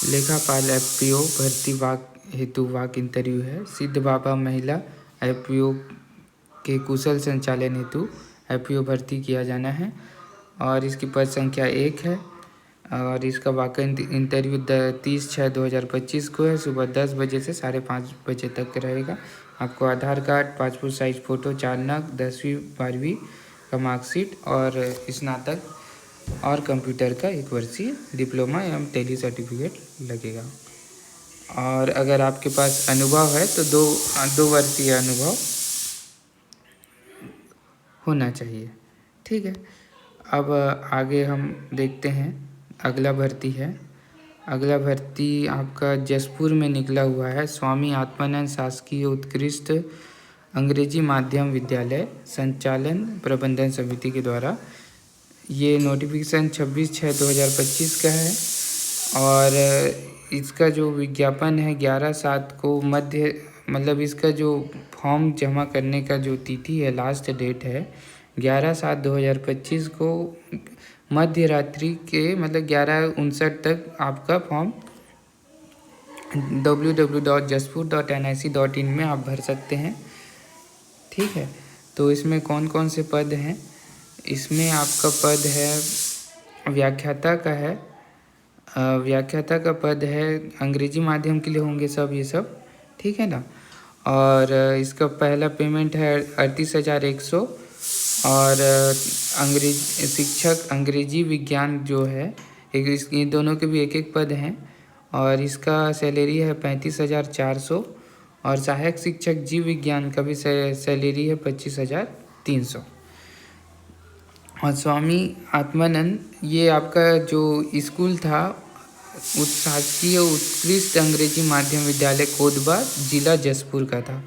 लेखापाल एफपीओ भर्ती वाक हेतु वाक इंटरव्यू है। सिद्ध बाबा महिला एफपीओ के कुशल संचालन हेतु एफपीओ भर्ती किया जाना है और इसकी पद संख्या 1 है और इसका वाक इंटरव्यू 30/6/2025 को है। सुबह 10 बजे से 5:30 बजे तक रहेगा। आपको आधार कार्ड, पासपोर्ट साइज फ़ोटो, 4 नग, 10वीं 12वीं का मार्कशीट और स्नातक और कंप्यूटर का 1 वर्षीय डिप्लोमा एवं टेली सर्टिफिकेट लगेगा। और अगर आपके पास अनुभव है तो दो वर्षीय अनुभव होना चाहिए। ठीक है, अब आगे हम देखते हैं। अगला भर्ती है। अगला भर्ती आपका जसपुर में निकला हुआ है। स्वामी आत्मानंद शासकीय उत्कृष्ट अंग्रेजी माध्यम विद्यालय संचालन प्रबंधन समिति के द्वारा ये नोटिफिकेशन 26/6/2025 का है और इसका जो विज्ञापन है 11/7 को मतलब इसका जो फॉर्म जमा करने का जो तिथि है, लास्ट डेट है 11/7/2025 को मध्य रात्रि के मतलब 11:59 तक आपका फॉर्म www.jaspur.nic.in में आप भर सकते हैं। ठीक है, तो इसमें कौन कौन से पद हैं? इसमें आपका पद है व्याख्याता का है। व्याख्याता का पद है, अंग्रेजी माध्यम के लिए होंगे सब ये सब। ठीक है ना। और इसका पहला पेमेंट है 38,100 और शिक्षक अंग्रेजी विज्ञान जो है ये दोनों के भी एक पद हैं और इसका सैलरी है 35,400 और सहायक शिक्षक जीव विज्ञान का भी सैलरी है 25,300। और स्वामी आत्मानंद ये आपका जो स्कूल था शासकीय उत्कृष्ट अंग्रेजी माध्यम विद्यालय कोदबा जिला जसपुर का था।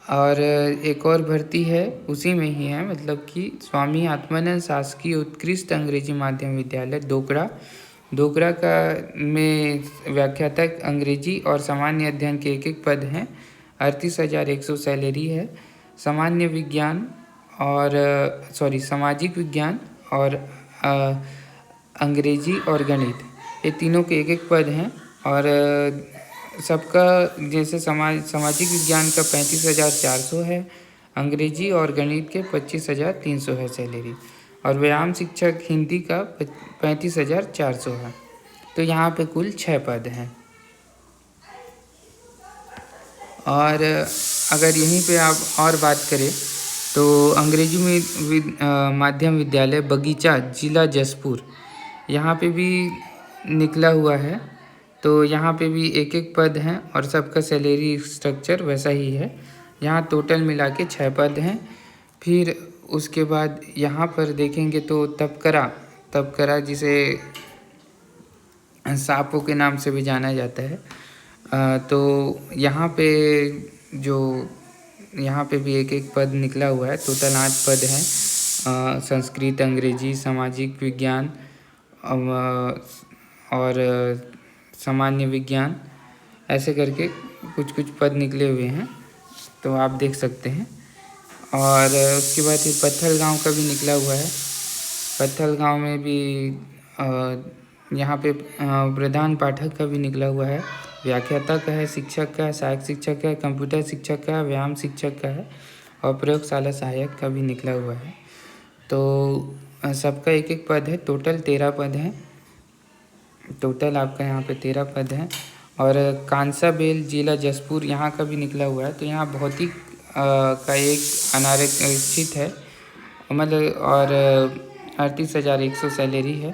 और एक और भर्ती है उसी में ही है, मतलब कि स्वामी आत्मानंद शासकीय उत्कृष्ट अंग्रेजी माध्यम विद्यालय दोगरा का में व्याख्यातक अंग्रेजी और सामान्य अध्ययन के एक पद हैं। 38,100 सैलरी है। सामान्य विज्ञान और सामाजिक विज्ञान और अंग्रेजी और गणित ये तीनों के एक पद हैं और सबका जैसे सामाजिक विज्ञान का 35,400 है, अंग्रेजी और गणित के 25,300 है सैलरी और व्यायाम शिक्षक हिंदी का 35,400 है। तो यहाँ पे कुल 6 पद हैं। और अगर यहीं पे आप और बात करें तो अंग्रेजी में माध्यम विद्यालय बगीचा जिला जसपुर यहाँ पे भी निकला हुआ है। तो यहाँ पे भी एक पद हैं और सबका सैलरी स्ट्रक्चर वैसा ही है। यहाँ टोटल मिला के 6 पद हैं। फिर उसके बाद यहाँ पर देखेंगे तो तबकरा जिसे सांपों के नाम से भी जाना जाता है। तो यहाँ पे भी एक पद निकला हुआ है। टोटल 8 पद हैं। संस्कृत, अंग्रेजी, सामाजिक विज्ञान और सामान्य विज्ञान ऐसे करके कुछ पद निकले हुए हैं, तो आप देख सकते हैं। और उसके बाद ये पत्थल गांव का भी निकला हुआ है। पत्थल गांव में भी यहाँ पे प्रधान पाठक का भी निकला हुआ है, व्याख्याता का है, शिक्षक का है, सहायक शिक्षक का है, कंप्यूटर शिक्षक का है, व्यायाम शिक्षक का है और प्रयोगशाला सहायक का भी निकला हुआ है। तो सबका एक पद है। टोटल 13 पद हैं। टोटल आपका यहाँ पे 13 पद हैं। और कांसाबेल जिला जसपुर यहाँ का भी निकला हुआ है। तो यहाँ भौतिक का एक अनारक्षित है मतलब और 38,100 सैलरी है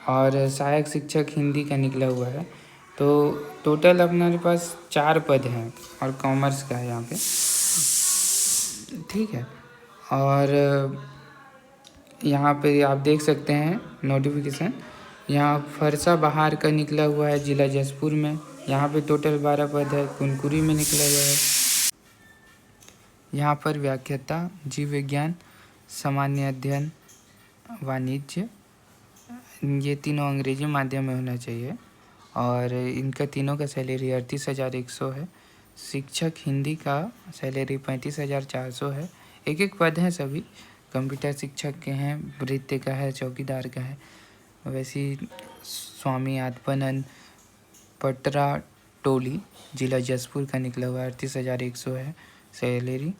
और सहायक शिक्षक हिंदी का निकला हुआ है। तो टोटल अपने पास 4 पद हैं और कॉमर्स का है यहाँ पे। ठीक है, और यहाँ पे आप देख सकते हैं नोटिफिकेशन। यहाँ फरसा बहार का निकला हुआ है जिला जसपुर में। यहाँ पे टोटल 12 पद है। कुनकुरी में निकला हुआ है। यहाँ पर व्याख्याता, जीव विज्ञान, सामान्य अध्ययन, वाणिज्य ये तीनों अंग्रेजी माध्यम में होना चाहिए और इनका तीनों का सैलरी 38,100 है। शिक्षक हिंदी का सैलरी 35,400 है। एक पद हैं सभी। कंप्यूटर शिक्षक के हैं, नृत्य का है, चौकीदार का है। वैसे स्वामी आत्मानंद पटरा टोली, जिला जसपुर का निकला हुआ 38,100 है सैलरी।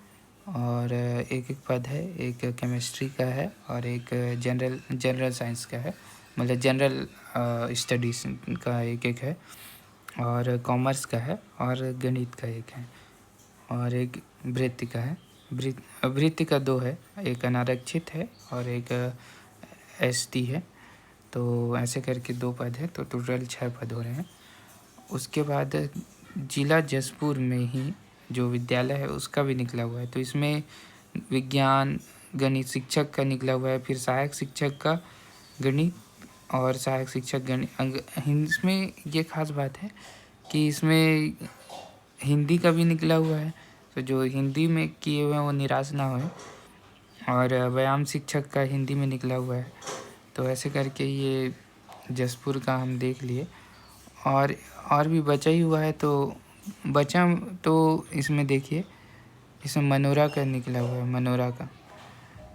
और एक पद है, एक केमिस्ट्री का है और एक जनरल साइंस का है, मतलब जनरल स्टडीज़ का एक है, और कॉमर्स का है और गणित का एक है, और एक वृत्ति का है। वृत्ति का 2 है, एक अनारक्षित है और एक एसटी है। तो ऐसे करके 2 पद है, तो टोटल 6 पद हो रहे हैं। उसके बाद जिला जसपुर में ही जो विद्यालय है उसका भी निकला हुआ है। तो इसमें विज्ञान गणित शिक्षक का निकला हुआ है, फिर सहायक शिक्षक का गणित और सहायक शिक्षक गणित। इसमें ये खास बात है कि इसमें हिंदी का भी निकला हुआ है, तो जो हिंदी में किए हुए हैं वो निराश ना होए। और व्यायाम शिक्षक का हिंदी में निकला हुआ है। तो ऐसे करके ये जसपुर का हम देख लिए। और भी बचा ही हुआ है, तो बचा तो इसमें देखिए, इसमें मनोरा का निकला हुआ है, मनोरा का।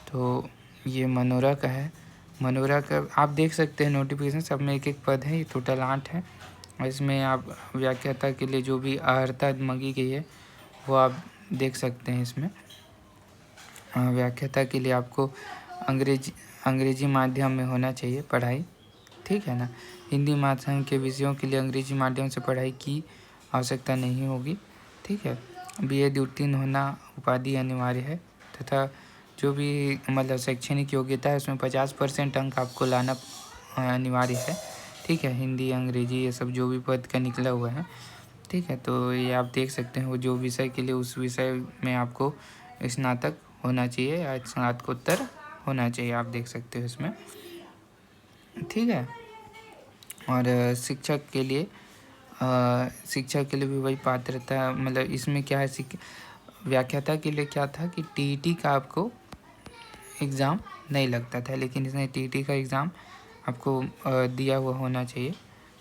तो ये मनोरा का है। मनोरा का आप देख सकते हैं नोटिफिकेशन, सब में एक पद है, ये टोटल 8 है। और इसमें आप व्याख्याता के लिए जो भी अर्हता मांगी गई है वो आप देख सकते हैं। इसमें व्याख्याता के लिए आपको अंग्रेजी माध्यम में होना चाहिए पढ़ाई, ठीक है ना। हिंदी माध्यम के विषयों के लिए अंग्रेजी माध्यम से पढ़ाई की आवश्यकता नहीं होगी, ठीक है। बीएड उत्तीर्ण होना उपाधि अनिवार्य है, तथा जो भी मतलब शैक्षणिक योग्यता है उसमें 50% अंक आपको लाना अनिवार्य है, ठीक है। हिंदी अंग्रेजी ये सब जो भी पद का निकला हुआ है, ठीक है। तो ये आप देख सकते हैं, वो जो विषय के लिए उस विषय में आपको स्नातक होना चाहिए या स्नातकोत्तर होना चाहिए, आप देख सकते हो इसमें, ठीक है। और शिक्षक के लिए भी वही पात्रता, मतलब इसमें क्या है, व्याख्याता के लिए क्या था कि टीईटी का आपको एग्ज़ाम नहीं लगता था, लेकिन इसमें टीईटी का एग्ज़ाम आपको दिया हुआ होना चाहिए,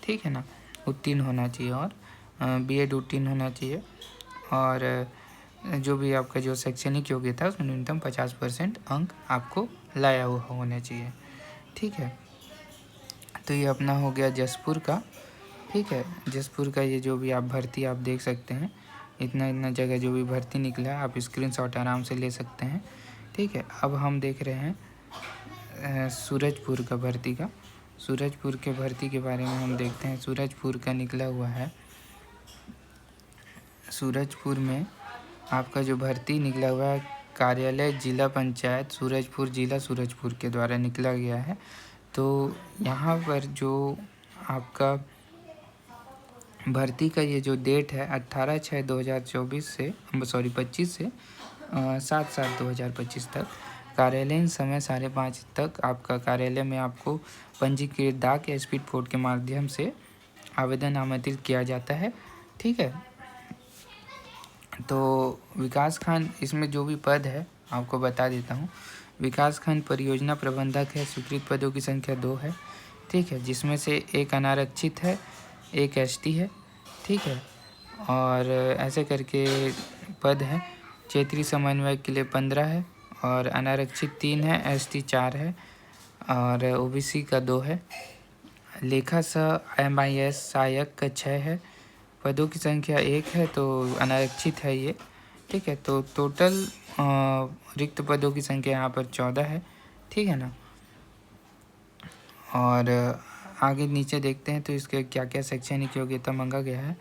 ठीक है ना, उत्तीर्ण होना चाहिए, और बीएड उत्तीर्ण होना चाहिए, और जो भी आपका जो शैक्षणिक योग्यता है उसमें न्यूनतम 50% अंक आपको लाया हुआ होना चाहिए, ठीक है। तो ये अपना हो गया जसपुर का, ठीक है। जसपुर का ये जो भी आप भर्ती आप देख सकते हैं, इतना जगह जो भी भर्ती निकला है आप स्क्रीनशॉट आराम से ले सकते हैं, ठीक है। अब हम देख रहे हैं सूरजपुर का भर्ती का। सूरजपुर के भर्ती के बारे में हम देखते हैं। सूरजपुर का निकला हुआ है, सूरजपुर में आपका जो भर्ती निकला हुआ है, कार्यालय जिला पंचायत सूरजपुर, जिला सूरजपुर के द्वारा निकला गया है। तो यहाँ पर जो आपका भर्ती का ये जो डेट है 18/6/2024 से 25 से 7/7/2025 तक, कार्यालयीन समय 5:30 तक आपका कार्यालय में आपको पंजीकृत डाक या स्पीड पोस्ट के माध्यम से आवेदन आमंत्रित किया जाता है, ठीक है। तो विकास खंड, इसमें जो भी पद है आपको बता देता हूँ। विकास खंड परियोजना प्रबंधक है, स्वीकृत पदों की संख्या 2 है, ठीक है, जिसमें से एक अनारक्षित है, एक एसटी है, ठीक है। और ऐसे करके पद है। क्षेत्रीय समन्वयक के लिए 15 है, और अनारक्षित 3 है, एसटी 4 है, और ओबीसी का 2 है। लेखा सह MIS सहायक का 6 है, पदों की संख्या 1 है, तो अनारक्षित है ये, ठीक है। तो टोटल रिक्त पदों की संख्या यहाँ पर 14 है, ठीक है ना। और आगे नीचे देखते हैं तो इसके क्या क्या शैक्षणिक योग्यता मांगा गया है।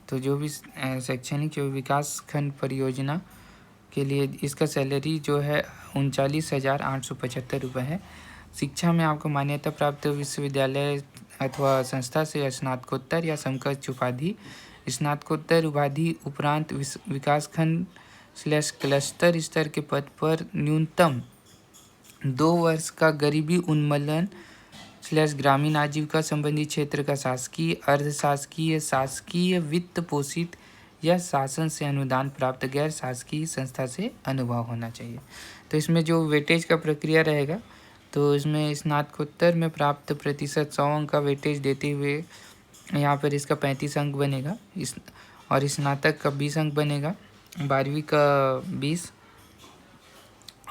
तो जो भी शैक्षणिक विकास खंड परियोजना के लिए इसका सैलरी जो है 39,875 रुपये है। शिक्षा में आपको मान्यता प्राप्त विश्वविद्यालय अथवा संस्था से स्नातकोत्तर या समकक्ष उपाधि, स्नातकोत्तर उपाधि उपरांत विकासखंड / क्लस्टर स्तर के पद पर न्यूनतम 2 वर्ष का गरीबी उन्मूलन / ग्रामीण आजीविका संबंधी क्षेत्र का शासकीय, अर्धशासकीय, शासकीय वित्त पोषित या शासन से अनुदान प्राप्त गैर शासकीय संस्था से अनुभव होना चाहिए। तो इसमें जो वेटेज का प्रक्रिया रहेगा, तो इसमें स्नातकोत्तर में प्राप्त प्रतिशत 100 अंक का वेटेज देते हुए यहाँ पर इसका 35 अंक बनेगा, और स्नातक का 20 अंक बनेगा, 12वीं का 20,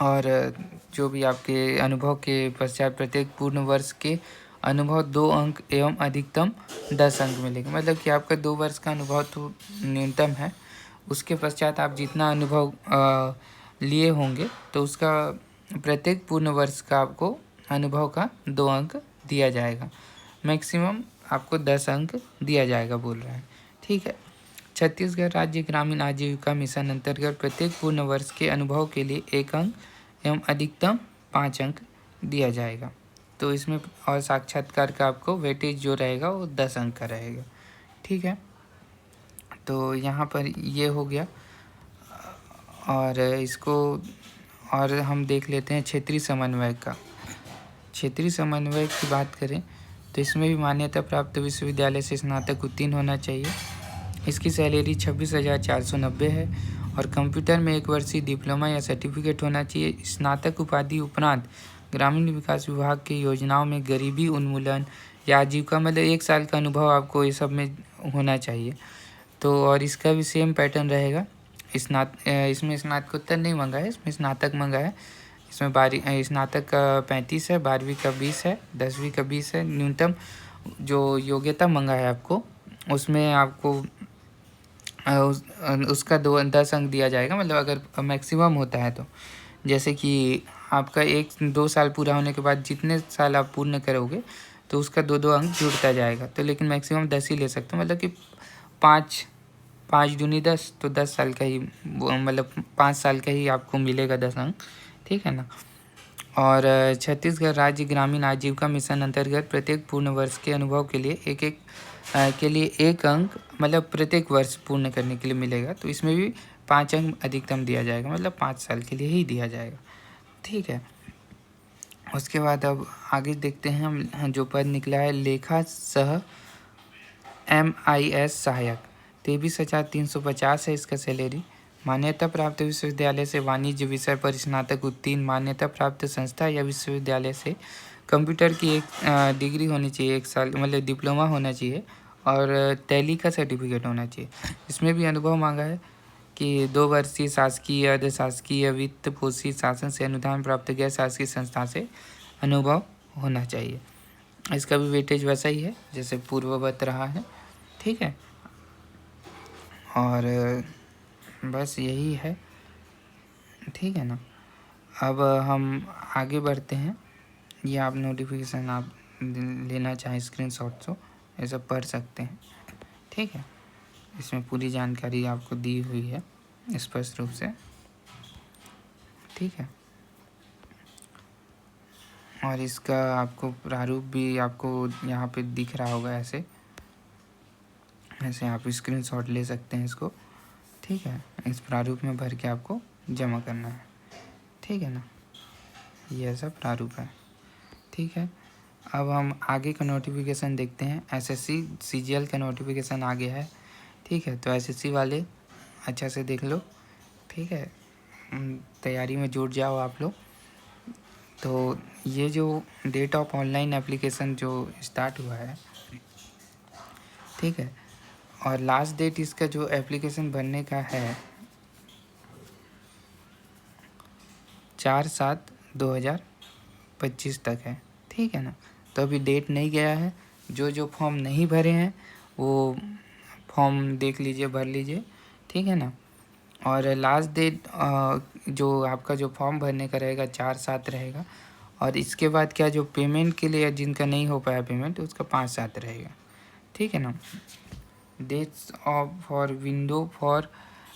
और जो भी आपके अनुभव के पश्चात प्रत्येक पूर्ण वर्ष के अनुभव 2 अंक एवं अधिकतम 10 अंक मिलेगा। मतलब कि आपका 2 वर्ष का अनुभव तो न्यूनतम है, उसके पश्चात आप जितना अनुभव लिए होंगे तो उसका प्रत्येक पूर्ण वर्ष का आपको अनुभव का 2 अंक दिया जाएगा। मैक्सिमम आपको 10 अंक दिया जाएगा बोल रहा है। ठीक है। छत्तीसगढ़ राज्य ग्रामीण आजीविका मिशन अंतर्गत प्रत्येक पूर्ण वर्ष के अनुभव के लिए 1 अंक एवं अधिकतम 5 अंक दिया जाएगा। तो इसमें और साक्षात्कार का आपको वेटेज जो रहेगा वो 10 अंक का रहेगा। ठीक है। तो यहाँ पर ये हो गया। और इसको और हम देख लेते हैं क्षेत्रीय समन्वय का। क्षेत्रीय समन्वय की बात करें तो इसमें भी मान्यता प्राप्त विश्वविद्यालय से स्नातक उत्तीर्ण होना चाहिए। इसकी सैलरी 26,490 है और कंप्यूटर में 1 वर्षीय डिप्लोमा या सर्टिफिकेट होना चाहिए। स्नातक उपाधि उपरांत ग्रामीण विकास विभाग की योजनाओं में गरीबी उन्मूलन या आजीविका मतलब 1 साल का अनुभव आपको ये सब में होना चाहिए। तो और इसका भी सेम पैटर्न रहेगा। इसमें स्नातकोत्तर नहीं मांगा है, इसमें स्नातक मांगा है। इसमें स्नातक का 35 है, 12वीं का 20 है, 10वीं का 20 है। न्यूनतम जो योग्यता मांगा है आपको उसमें आपको उसका 10 अंक दिया जाएगा। मतलब अगर मैक्सिमम होता है तो जैसे कि आपका 1-2 साल पूरा होने के बाद जितने साल आप पूर्ण करोगे तो उसका 2-2 अंक जुड़ता जाएगा। तो लेकिन मैक्सिमम 10 ही ले सकते हो। मतलब कि 5 दूनी 10 तो 10 साल का ही मतलब 5 साल का ही आपको मिलेगा 10 अंक। ठीक है ना। और छत्तीसगढ़ राज्य ग्रामीण आजीविका मिशन अंतर्गत प्रत्येक पूर्ण वर्ष के अनुभव के लिए एक अंक मतलब प्रत्येक वर्ष पूर्ण करने के लिए मिलेगा। तो इसमें भी 5 अंक अधिकतम दिया जाएगा, मतलब 5 साल के लिए ही दिया जाएगा। ठीक है। उसके बाद अब आगे देखते हैं हम जो पद निकला है लेखा सह MIS सहायक 23,350 है इसका सैलरी। मान्यता प्राप्त विश्वविद्यालय से वाणिज्य विषय पर स्नातक उत्तीर्ण, मान्यता प्राप्त संस्था या विश्वविद्यालय से कंप्यूटर की 1 डिग्री होनी चाहिए, 1 साल मतलब डिप्लोमा होना चाहिए और टैली का सर्टिफिकेट होना चाहिए। इसमें भी अनुभव मांगा है कि 2 वर्षीय शासकीय अर्ध शासकीय वित्त पोषित शासन से अनुदान प्राप्त गैर शासकीय संस्था से अनुभव होना चाहिए। इसका भी वेटेज वैसा ही है जैसे पूर्ववत रहा है। ठीक है। और बस यही है। ठीक है ना। अब हम आगे बढ़ते हैं। ये आप नोटिफिकेशन आप लेना चाहें स्क्रीनशॉट तो ऐसा पढ़ सकते हैं। ठीक है। इसमें पूरी जानकारी आपको दी हुई है स्पष्ट रूप से। ठीक है। और इसका आपको प्रारूप भी आपको यहाँ पे दिख रहा होगा ऐसे आप स्क्रीनशॉट ले सकते हैं इसको। ठीक है। इस प्रारूप में भर के आपको जमा करना है। ठीक है ना। ये ऐसा प्रारूप है। ठीक है। अब हम आगे का नोटिफिकेशन देखते हैं। SSC CGL का नोटिफिकेशन आ गया है। ठीक है। तो SSC वाले अच्छा से देख लो। ठीक है। तैयारी में जुट जाओ आप लोग। तो ये जो डेट ऑफ ऑनलाइन एप्लीकेशन जो स्टार्ट हुआ है, ठीक है, और लास्ट डेट इसका जो एप्लीकेशन भरने का है 4/7/2025 तक है। ठीक है ना। तो अभी डेट नहीं गया है। जो फॉर्म नहीं भरे हैं वो फॉर्म देख लीजिए, भर लीजिए। ठीक है ना। और लास्ट डेट जो आपका जो फॉर्म भरने का रहेगा 4/7 रहेगा। और इसके बाद क्या जो पेमेंट के लिए जिनका नहीं हो पाया पेमेंट उसका 5/7 रहेगा। ठीक है ना। Dates of for window for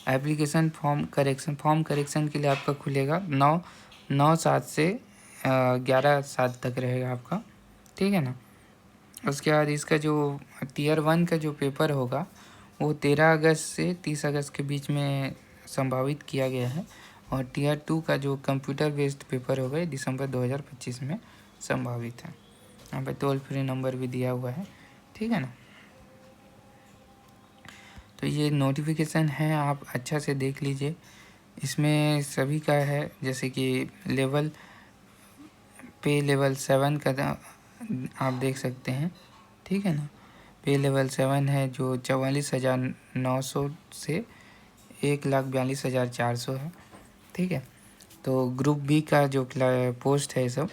application form correction के लिए आपका खुलेगा 9/7 से 11/7 तक रहेगा आपका। ठीक है ना। उसके बाद इसका जो Tier 1 का जो पेपर होगा वो 13 अगस्त से 30 अगस्त के बीच में संभावित किया गया है। और Tier 2 का जो कंप्यूटर बेस्ड पेपर होगा दिसंबर 2025 में संभावित है। यहाँ पे टोल फ्री नंबर भी दिया हुआ है। ठीक है ना। तो ये नोटिफिकेशन है, आप अच्छा से देख लीजिए। इसमें सभी का है जैसे कि लेवल 7 का आप देख सकते हैं। ठीक है ना। पे लेवल 7 है जो 44,900 से 1,42,400 है। ठीक है। तो ग्रुप बी का जो पोस्ट है सब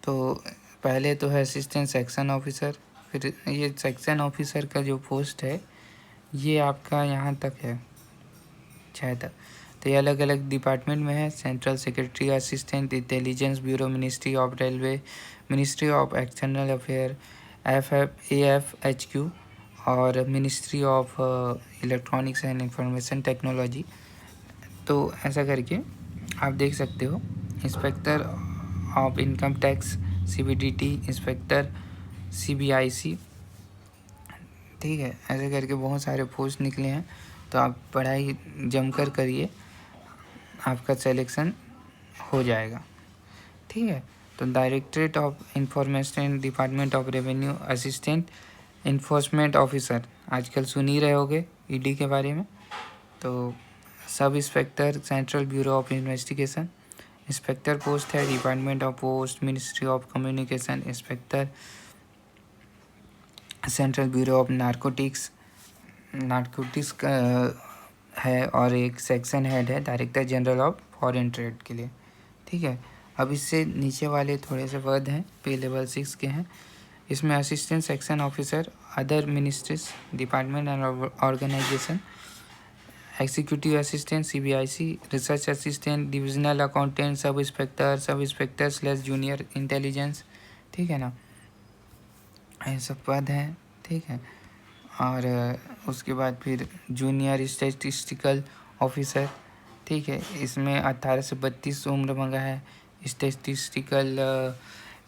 तो पहले तो है असिस्टेंट सेक्शन ऑफिसर, फिर ये सेक्शन ऑफिसर का जो पोस्ट है ये आपका यहाँ तक है 6 तक। तो ये अलग अलग डिपार्टमेंट में है। Central secretary assistant, intelligence bureau, ministry of railway, ministry of external affair, AFHQ और ministry of electronics and information technology. तो ऐसा करके आप देख सकते हो। Inspector of income tax CBDT, inspector CBIC, ठीक है। ऐसे करके बहुत सारे पोस्ट निकले हैं। तो आप पढ़ाई जमकर करिए, आपका सिलेक्शन हो जाएगा, ठीक है। तो directorate of information, department of revenue, assistant enforcement officer, आजकल सुन ही रहे होगे ED के बारे में। तो sub inspector, central bureau of investigation, inspector post है department of post, ministry of communication, inspector central bureau of narcotics का है, और एक सेक्शन हेड है director general of foreign trade के लिए, ठीक है। अब इससे नीचे वाले थोड़े से पद हैं, पे लेवल 6 के हैं। इसमें assistant section officer, other ministries, department and organization, executive assistant CBIC, research assistant, divisional accountant, sub inspector / junior intelligence, ठीक है ना। ये सब पद हैं, ठीक है। और उसके बाद फिर जूनियर स्टैटिस्टिकल ऑफिसर, ठीक है। इसमें 18 से 32 उम्र मांगा है। Statistical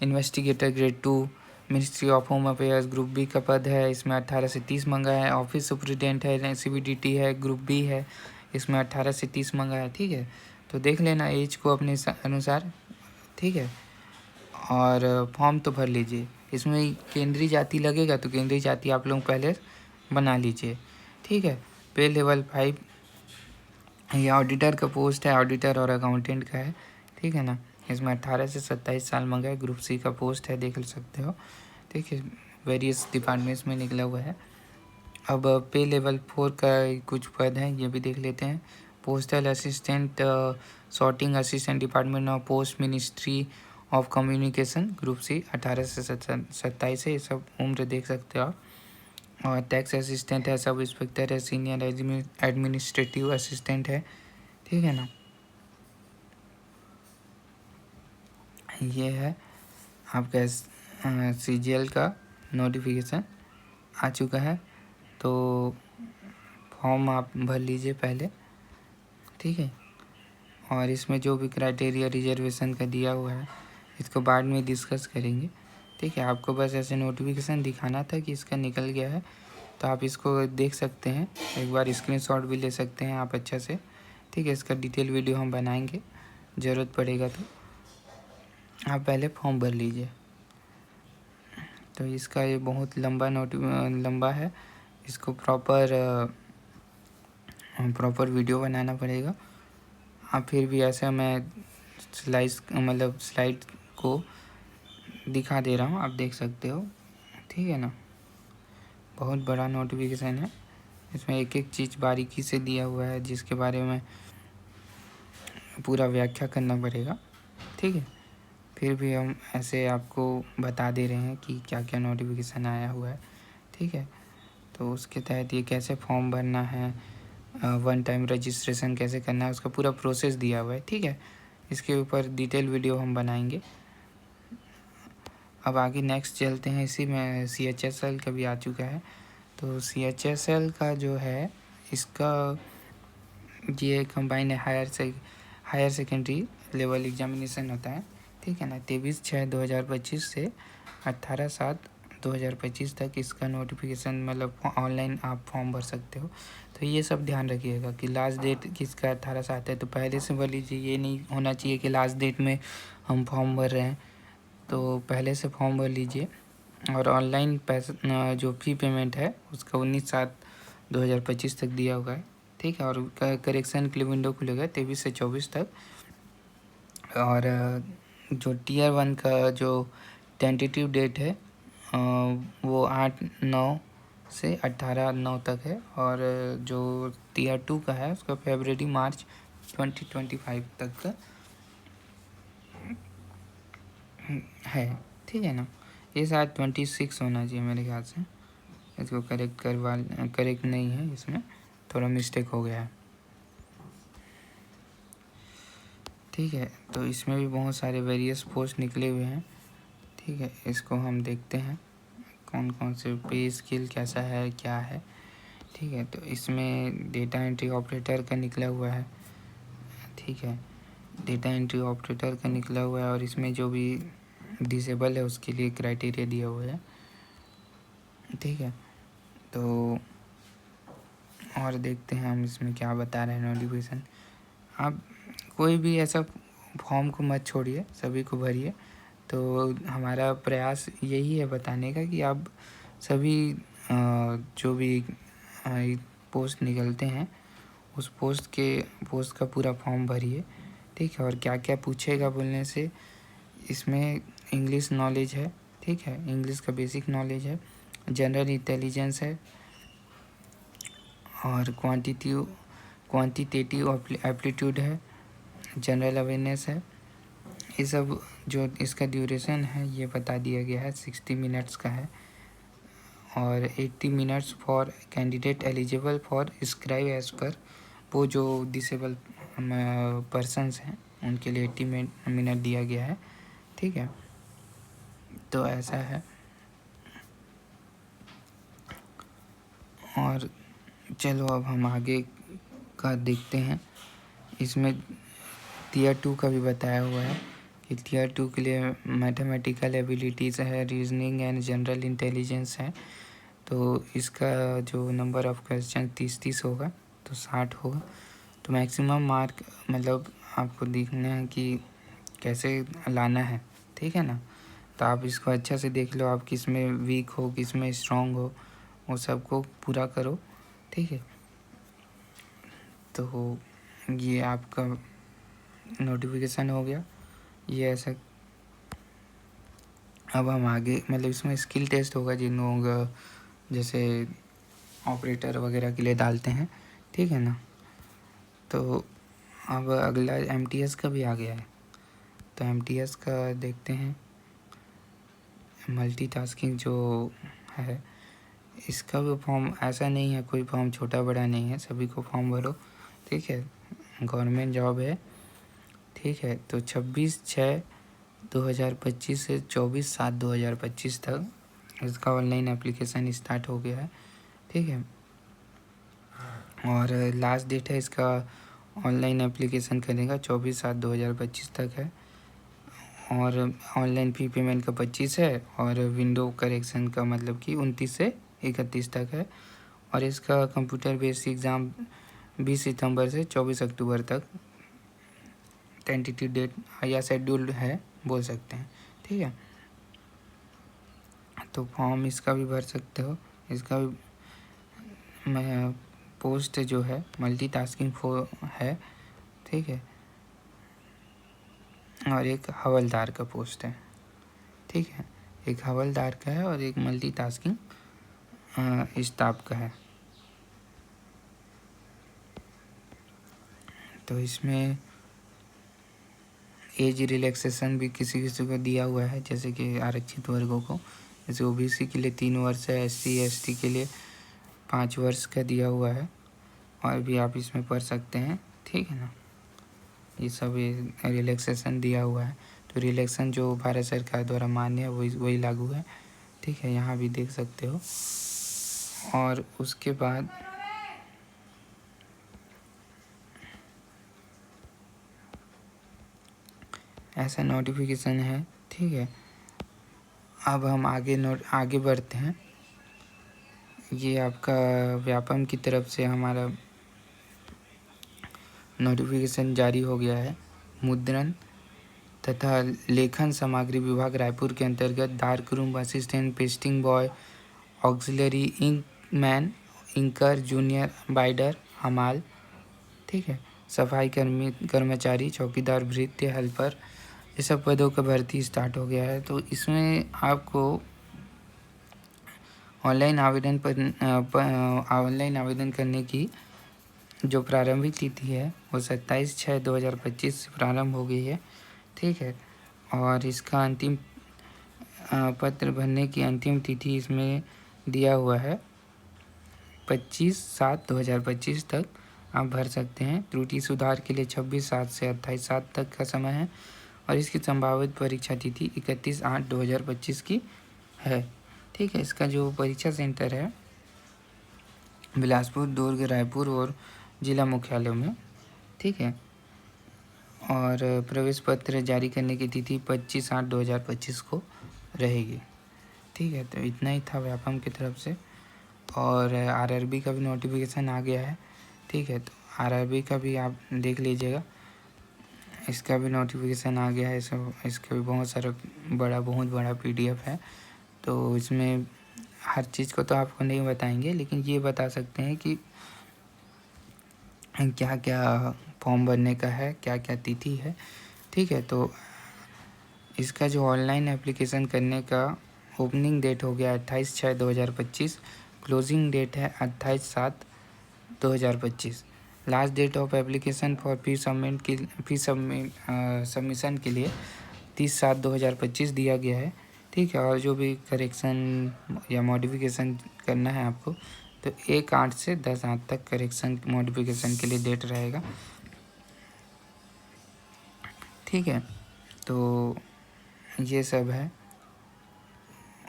investigator grade 2, ministry of home affairs group B का पद है, इसमें 18 से 30 मांगा है। ऑफिस सुपरिटेंडेंट है, CBDT है, ग्रुप B है, इसमें 18 से 30 मांगा है, ठीक है। तो देख लेना एज को अपने अनुसार, ठीक है। और फॉर्म तो भर लीजिए। इसमें केंद्रीय जाति लगेगा तो केंद्रीय जाति आप लोग पहले बना लीजिए, ठीक है। पे लेवल 5 ये ऑडिटर का पोस्ट है, ऑडिटर और अकाउंटेंट का है, ठीक है ना। इसमें 18 से 27 साल मांगा है। ग्रुप C का पोस्ट है, देख सकते हो, ठीक है। वेरियस डिपार्टमेंट्स में निकला हुआ है। अब पे लेवल 4 का कुछ पद हैं, ये भी देख लेते हैं। Postal assistant, sorting assistant, department of post, ministry of communication, group C 18 से 27 है। ये सब उम्र देख सकते हो आप। और टैक्स असिस्टेंट है, सब इंस्पेक्टर है, सीनियर एडमिनिस्ट्रेटिव असिस्टेंट है, ठीक है ना। ये है आपका CGL का नोटिफिकेशन आ चुका है। तो फॉर्म आप भर लीजिए पहले, ठीक है। और इसमें जो भी क्राइटेरिया रिजर्वेशन का दिया हुआ है इसको बाद में डिस्कस करेंगे, ठीक है। आपको बस ऐसे नोटिफिकेशन दिखाना था कि इसका निकल गया है। तो आप इसको देख सकते हैं, एक बार स्क्रीनशॉट भी ले सकते हैं आप अच्छा से, ठीक है। इसका डिटेल वीडियो हम बनाएंगे, ज़रूरत पड़ेगा तो। आप पहले फॉर्म भर लीजिए। तो इसका ये बहुत लंबा है, इसको प्रॉपर वीडियो बनाना पड़ेगा। आप फिर भी ऐसा मैं स्लाइड को दिखा दे रहा हूँ, आप देख सकते हो, ठीक है ना। बहुत बड़ा नोटिफिकेशन है, इसमें एक एक चीज़ बारीकी से दिया हुआ है जिसके बारे में पूरा व्याख्या करना पड़ेगा, ठीक है। फिर भी हम ऐसे आपको बता दे रहे हैं कि क्या क्या नोटिफिकेशन आया हुआ है, ठीक है। तो उसके तहत ये कैसे फॉर्म भरना है, 1 टाइम रजिस्ट्रेशन कैसे करना है, उसका पूरा प्रोसेस दिया हुआ है, ठीक है। इसके ऊपर डिटेल वीडियो हम बनाएंगे। अब आगे नेक्स्ट चलते हैं। इसी में CHSL का भी आ चुका है। तो CHSL का जो है इसका ये combine higher secondary level examination होता है, ठीक है ना। 23/6/2025 से 18/7/2025 तक इसका नोटिफिकेशन, मतलब ऑनलाइन आप फॉर्म भर सकते हो। तो ये सब ध्यान रखिएगा कि लास्ट डेट किसका 18/7 है, तो पहले से भर लीजिए। ये नहीं होना चाहिए कि लास्ट डेट में हम फॉर्म भर रहे हैं, तो पहले से फॉर्म भर लीजिए। और ऑनलाइन पैसा जो फी पेमेंट है उसका 19/7/2025 तक दिया हुआ है, ठीक है। और करेक्शन के लिए विंडो खुलेगा 23 से 24 तक। और जो Tier 1 का जो टेंटेटिव डेट है वो 8/9 से 18/9 तक है। और जो Tier 2 का है उसका February-March 2025 तक का है, ठीक है ना। ये शायद 26 होना चाहिए मेरे ख्याल से, इसको करेक्ट नहीं है, इसमें थोड़ा मिस्टेक हो गया है। ठीक है, तो इसमें भी बहुत सारे वेरियस पोस्ट निकले हुए हैं। ठीक है, इसको हम देखते हैं कौन कौन से पे स्किल कैसा है क्या है। ठीक है, तो इसमें डेटा एंट्री ऑपरेटर का निकला हुआ है। ठीक है, डेटा एंट्री ऑपरेटर का निकला हुआ है, और इसमें जो भी डिसेबल है उसके लिए क्राइटेरिया दिया हुआ है। ठीक है, तो और देखते हैं हम इसमें क्या बता रहे हैं नोटिफिकेशन। आप कोई भी ऐसा फॉर्म को मत छोड़िए, सभी को भरिए। तो हमारा प्रयास यही है बताने का कि आप सभी जो भी पोस्ट निकलते हैं उस पोस्ट का पूरा फॉर्म भरिए। ठीक है, और क्या क्या पूछेगा बोलने से, इसमें इंग्लिश नॉलेज है। ठीक है, इंग्लिश का बेसिक नॉलेज है, जनरल इंटेलिजेंस है, और क्वांटिटेटिव एप्टीट्यूड है, जनरल अवेयरनेस है। ये सब जो इसका ड्यूरेशन है ये बता दिया गया है, 60 मिनट्स का है, और 80 minutes for candidate eligible for scribe as per. वो जो डिसेबल पर्सनस हैं उनके लिए 80 मिनट दिया गया है। ठीक है, तो ऐसा है। और चलो अब हम आगे का देखते हैं। इसमें टीयर 2 का भी बताया हुआ है कि टीयर 2 के लिए मैथमेटिकल एबिलिटीज़ है, रीजनिंग एंड जनरल इंटेलिजेंस है। तो इसका जो नंबर ऑफ़ क्वेश्चन 30 होगा, तो 60 होगा। तो मैक्सिमम मार्क मतलब आपको देखना है कि कैसे लाना है। ठीक है ना, तो आप इसको अच्छा से देख लो, आप किस में वीक हो, किस में स्ट्रॉन्ग हो, वो सबको पूरा करो। ठीक है, तो ये आपका नोटिफिकेशन हो गया ये ऐसा। अब हम आगे मतलब इसमें स्किल टेस्ट होगा जिन लोग जैसे ऑपरेटर वगैरह के लिए डालते हैं। ठीक है ना, तो अब अगला एमटीएस का भी आ गया है। तो एमटीएस का देखते हैं, मल्टीटास्किंग जो है इसका भी फॉर्म ऐसा नहीं है, कोई फॉर्म छोटा बड़ा नहीं है, सभी को फॉर्म भरो। ठीक है, गवर्नमेंट जॉब है। ठीक है, तो 26/6/2025 से 24/7/2025 तक इसका ऑनलाइन एप्लीकेशन स्टार्ट हो गया है। ठीक है, और लास्ट डेट है इसका ऑनलाइन एप्लीकेशन करने का 24/7/2025 तक है, और ऑनलाइन फ़ी पेमेंट का 25 है, और विंडो करेक्शन का मतलब कि 29 से 31 तक है। और इसका कंप्यूटर बेस्ड एग्ज़ाम 20 सितंबर से 24 अक्टूबर तक टेंटेटिव डेट या शेड्यूल्ड है बोल सकते हैं। ठीक है, तो फॉर्म इसका भी भर सकते हो। इसका भी मैं पोस्ट जो है मल्टीटास्किंग है। ठीक है, और एक हवलदार का पोस्ट है। ठीक है, एक हवलदार का है और एक मल्टीटास्किंग स्टाफ का है। तो इसमें एज रिलैक्सेशन भी किसी किसी को दिया हुआ है, जैसे कि आरक्षित वर्गों को, जैसे ओबीसी के लिए 3 वर्ष है, SC ST के लिए 5 वर्ष का दिया हुआ है, और भी आप इसमें पढ़ सकते हैं। ठीक है ना, ये सब रिलैक्सेशन दिया हुआ है। तो रिलैक्सेशन जो भारत सरकार द्वारा मान्य है वही लागू है। ठीक है, यहाँ भी देख सकते हो। और उसके बाद ऐसा नोटिफिकेशन है। ठीक है, अब हम आगे बढ़ते हैं। ये आपका व्यापम की तरफ से हमारा नोटिफिकेशन जारी हो गया है। मुद्रण तथा लेखन सामग्री विभाग रायपुर के अंतर्गत dark room assistant, pasting boy, auxiliary ink man, inker, junior binder, हमाल। ठीक है, सफाई कर्मचारी, चौकीदार, भृत्य, हेल्पर, ये सब पदों का भर्ती स्टार्ट हो गया है। तो इसमें आपको ऑनलाइन आवेदन करने की जो प्रारंभिक तिथि है वो 27/6/2025 से प्रारंभ हो गई है। ठीक है, और इसका अंतिम पत्र भरने की अंतिम तिथि इसमें दिया हुआ है 25/7/2025 तक आप भर सकते हैं। त्रुटि सुधार के लिए 26/7 से 28/7 तक का समय है और इसकी संभावित परीक्षा तिथि 31/8/2025 की है। ठीक है, इसका जो परीक्षा सेंटर है बिलासपुर, दुर्ग, रायपुर और जिला मुख्यालयों में। ठीक है, और प्रवेश पत्र जारी करने की तिथि 25/8/2025 को रहेगी। ठीक है, तो इतना ही था व्यापम की तरफ से। और आरआरबी का भी नोटिफिकेशन आ गया है। ठीक है, तो आरआरबी का भी आप देख लीजिएगा, इसका भी नोटिफिकेशन आ गया है। इसका भी बहुत बड़ा पीडीएफ है। तो इसमें हर चीज़ को तो आपको नहीं बताएंगे, लेकिन ये बता सकते हैं कि क्या क्या फॉर्म भरने का है, क्या क्या तिथि है। ठीक है, तो इसका जो ऑनलाइन एप्लीकेशन करने का ओपनिंग डेट हो गया 28/6/2025, क्लोजिंग डेट है 28/7/2025। Last date of application for submission के लिए 30/7/2025 दिया गया है। ठीक है, और जो भी करेक्शन या मॉडिफिकेशन करना है आपको, तो 1/8 से 10/8 तक करेक्शन मॉडिफिकेशन के लिए डेट रहेगा। ठीक है, तो ये सब है।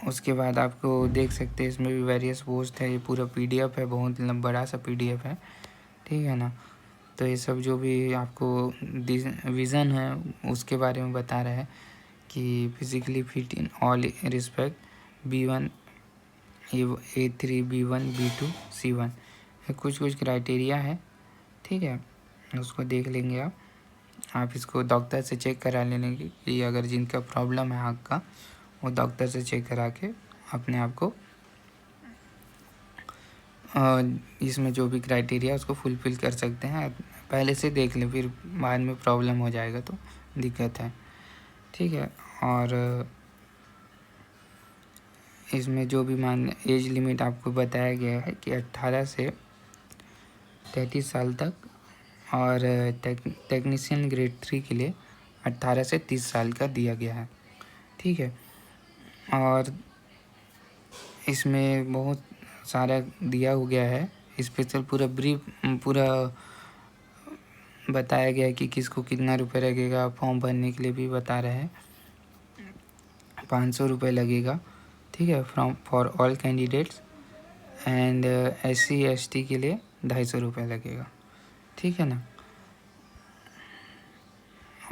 उसके बाद आपको देख सकते हैं इसमें भी वेरियस पोस्ट है। ये पूरा पीडीएफ है, बहुत बड़ा सा पीडीएफ है। ठीक है ना, तो ये सब जो भी आपको विज़न है उसके बारे में बता रहा है कि physically fit in all respect B1 A3 B1 B2 C1, कुछ क्राइटेरिया है। ठीक है, उसको देख लेंगे आप इसको डॉक्टर से चेक करा लेंगे कि अगर जिनका प्रॉब्लम है आँख का, वो डॉक्टर से चेक करा के अपने आप को इसमें जो भी क्राइटेरिया उसको फुलफ़िल कर सकते हैं। पहले से देख लें, फिर बाद में प्रॉब्लम हो जाएगा तो दिक्कत है। ठीक है, और इसमें जो भी एज लिमिट आपको बताया गया है कि 18 से 33 साल तक, और टेक्नीशियन ग्रेड 3 के लिए 18 से 30 साल का दिया गया है। ठीक है, और इसमें बहुत सारा दिया हो गया है स्पेशल, पूरा बताया गया है कि किसको कितना रुपये लगेगा। फॉर्म भरने के लिए भी बता रहे हैं 500 रुपये लगेगा। ठीक है, for all candidates, and SC ST के लिए 250 रुपये लगेगा। ठीक है ना,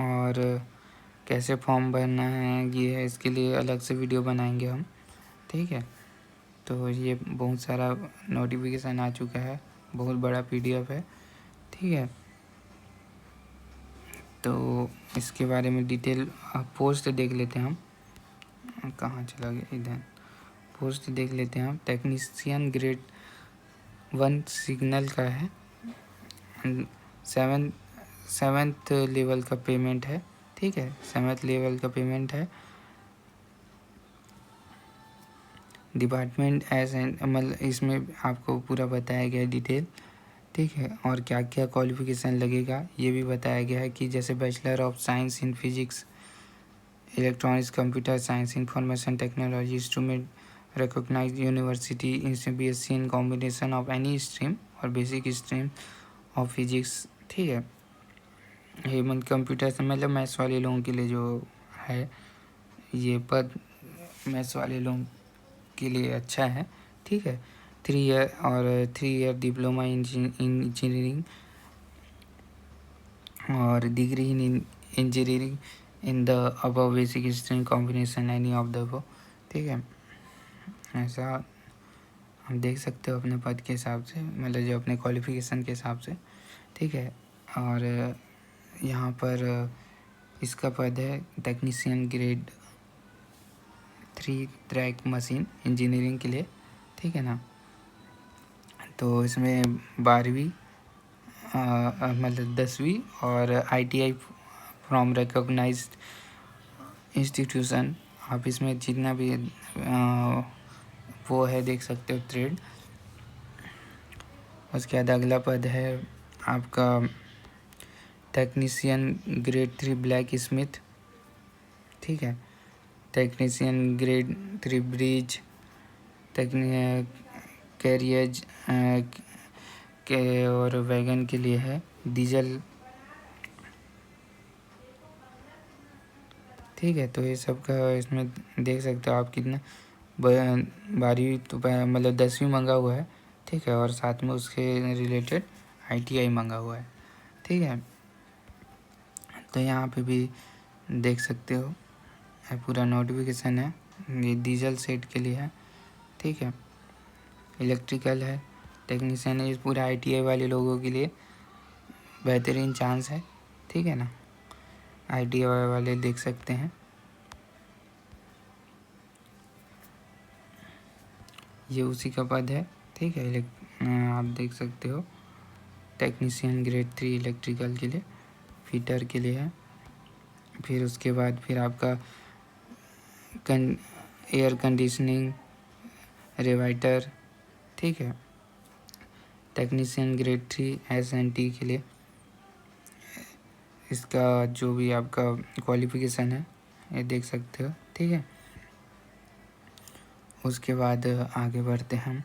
और कैसे फॉर्म भरना है ये है, इसके लिए अलग से वीडियो बनाएंगे हम। ठीक है, तो ये बहुत सारा नोटिफिकेशन आ चुका है, बहुत बड़ा पीडीएफ है। ठीक है, तो इसके बारे में डिटेल पोस्ट देख लेते हैं हम। कहाँ चला गया, इधर पोस्ट देख लेते हैं हम। टेक्नीशियन ग्रेड 1 सिग्नल का है, 7th लेवल का पेमेंट है। ठीक है, 7th लेवल का पेमेंट है। डिपार्टमेंट एज एन, मतलब इसमें आपको पूरा बताया गया है डिटेल। ठीक है, और क्या क्या क्वालिफिकेशन लगेगा ये भी बताया गया है कि जैसे bachelor of science in physics, electronics, computer science, information technology, instrument recognized university, BSc in combination of any stream और बेसिक स्ट्रीम ऑफ फिजिक्स। ठीक है, हेमंत कंप्यूटर से मतलब मैथ्स वाले लोगों के लिए जो है ये पद, मैथ्स वाले लोगों के लिए अच्छा है। ठीक है, 3 ईयर डिप्लोमा इन इंजीनियरिंग और degree in engineering in the above basic stream combination any of the above. ठीक है, ऐसा हम देख सकते हो अपने पद के हिसाब से, मतलब जो अपने क्वालिफिकेशन के हिसाब से। ठीक है, और यहाँ पर इसका पद है technician grade 3 track machine engineering के लिए। ठीक है ना, तो इसमें 12वीं मतलब 10वीं और ITI फ्रॉम रिकॉग्नाइज्ड इंस्टीट्यूशन। आप इसमें जितना भी वो है देख सकते हो ट्रेड। उसके बाद अगला पद है आपका टेक्नीशियन ग्रेड 3 ब्लैक स्मिथ। ठीक है, टेक्नीशियन ग्रेड 3 ब्रिज, कैरियज के और वैगन के लिए है, डीजल। ठीक है, तो ये सब का इसमें देख सकते हो आप कितना 12वीं तो मतलब 10वीं मंगा हुआ है। ठीक है, और साथ में उसके रिलेटेड ITI मंगा हुआ है। ठीक है, तो यहाँ पे भी देख सकते हो पूरा नोटिफिकेशन है। ये डीजल सेट के लिए है। ठीक है, इलेक्ट्रिकल है, टेक्नीशियन है, ये पूरा ITI वाले लोगों के लिए बेहतरीन चांस है। ठीक है ना, ITI वाले देख सकते हैं। ये उसी का पद है। ठीक है, आप देख सकते हो टेक्नीशियन ग्रेड 3 इलेक्ट्रिकल के लिए, फिटर के लिए है। फिर उसके बाद फिर आपका एयर कंडीशनिंग, रेवाइटर। ठीक है, टेक्नीशियन ग्रेड 3 SNT के लिए इसका जो भी आपका क्वालिफिकेशन है ये देख सकते हो। ठीक है, उसके बाद आगे बढ़ते हैं हम।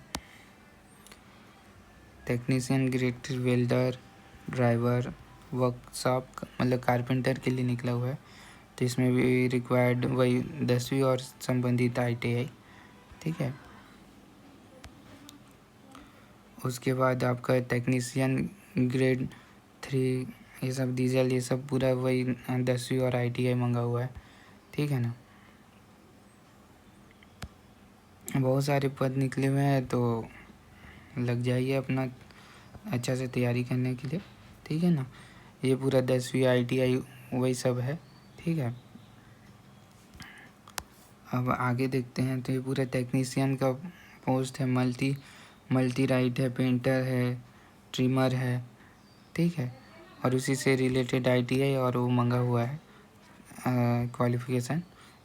Technician grade 3 welder, driver, workshop मतलब कारपेंटर के लिए निकला हुआ है। तो इसमें भी रिक्वायर्ड वही 10वीं और संबंधित ITI। ठीक है, उसके बाद आपका टेक्नीशियन ग्रेड 3, ये सब डीजल, ये सब पूरा वही 10वीं और ITI मंगा हुआ है। ठीक है ना, बहुत सारे पद निकले हुए हैं, तो लग जाइए अपना अच्छा से तैयारी करने के लिए। ठीक है ना, ये पूरा 10वीं ITI वही सब है। ठीक है, अब आगे देखते हैं। तो ये पूरा टेक्नीशियन का पोस्ट है। मल्टी राइट है, पेंटर है, ट्रिमर है। ठीक है, और उसी से रिलेटेड ITI और वो मंगा हुआ है क्वालिफिकेशन।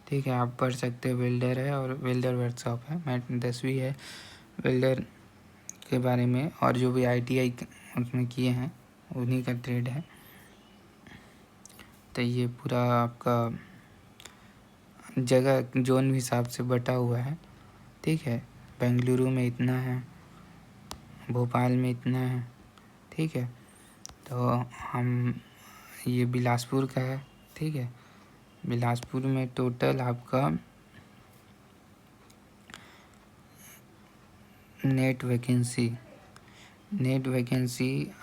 ठीक है, आप पढ़ सकते हो। वेल्डर है और वेल्डर वर्कशॉप है। मैं 10वीं है वेल्डर के बारे में, और जो भी ITI उसमें किए हैं उन्हीं का ट्रेड है। तो ये पूरा आपका जगह जोन हिसाब से बटा हुआ है। ठीक है, बेंगलुरु में इतना है, भोपाल में इतना है। ठीक है, तो हम ये बिलासपुर का है। ठीक है, बिलासपुर में टोटल आपका नेट वैकेंसी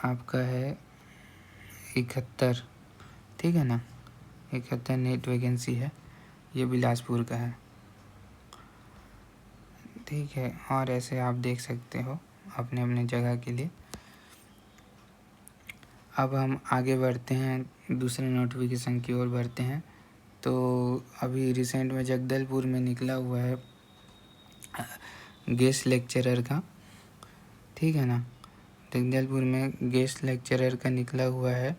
आपका है 71। ठीक है ना, 71 नेट वैकेंसी है। ये बिलासपुर का है। ठीक है, और ऐसे आप देख सकते हो अपने अपने जगह के लिए। अब हम आगे बढ़ते हैं, दूसरे नोटिफिकेशन की ओर बढ़ते हैं। तो अभी रिसेंट में जगदलपुर में निकला हुआ है गेस्ट लेक्चरर का। ठीक है ना, जगदलपुर में गेस्ट लेक्चरर का निकला हुआ है।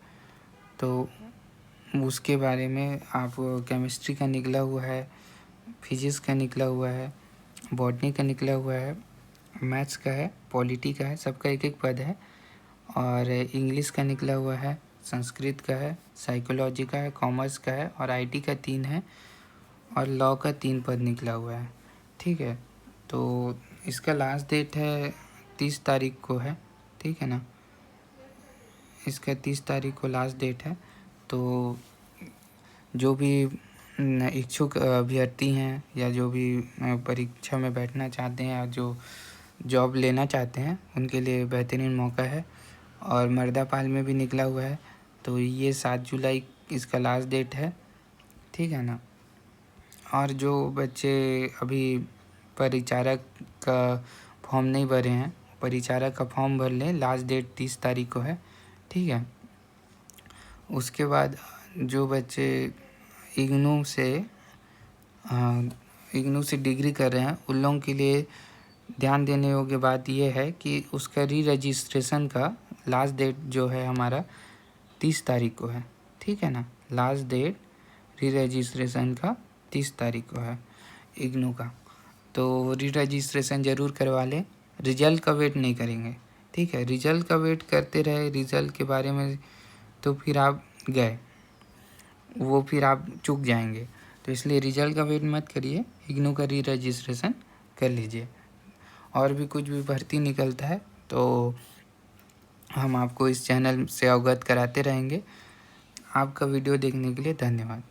तो उसके बारे में आप केमिस्ट्री का निकला हुआ है, फिजिक्स का निकला हुआ है, बॉटनी का निकला हुआ है, मैथ्स का है, पॉलिटी का है, सबका एक एक पद है। और इंग्लिश का निकला हुआ है, संस्कृत का है, साइकोलॉजी का है, कॉमर्स का है, और IT का 3 है, और लॉ का 3 पद निकला हुआ है। ठीक है, तो इसका लास्ट डेट है 30 तारीख को है। ठीक है ना, इसका 30 तारीख को लास्ट डेट है। तो जो भी इच्छुक अभ्यर्थी हैं या जो भी परीक्षा में बैठना चाहते हैं या जो जॉब लेना चाहते हैं उनके लिए बेहतरीन मौका है। और मर्दापाल में भी निकला हुआ है। तो ये 7 जुलाई इसका लास्ट डेट है। ठीक है ना, और जो बच्चे अभी परिचारक का फॉर्म नहीं भरे हैं, परिचारक का फॉर्म भर लें। लास्ट डेट 30 तारीख को है। ठीक है, उसके बाद जो बच्चे इग्नू से डिग्री कर रहे हैं उन लोगों के लिए ध्यान देने योग्य बात यह है कि उसका री रजिस्ट्रेशन का लास्ट डेट जो है हमारा 30 तारीख को है। ठीक है ना, लास्ट डेट री रजिस्ट्रेशन का 30 तारीख को है इग्नू का। तो री रजिस्ट्रेशन ज़रूर करवा लें, रिजल्ट का वेट नहीं करेंगे। ठीक है, रिजल्ट का वेट करते रहे रिजल्ट के बारे में तो फिर आप गए, वो फिर आप चूक जाएंगे। तो इसलिए रिजल्ट का वेट मत करिए, इग्नू का री रजिस्ट्रेशन कर लीजिए। और भी कुछ भी भर्ती निकलता है तो हम आपको इस चैनल से अवगत कराते रहेंगे। आपका वीडियो देखने के लिए धन्यवाद।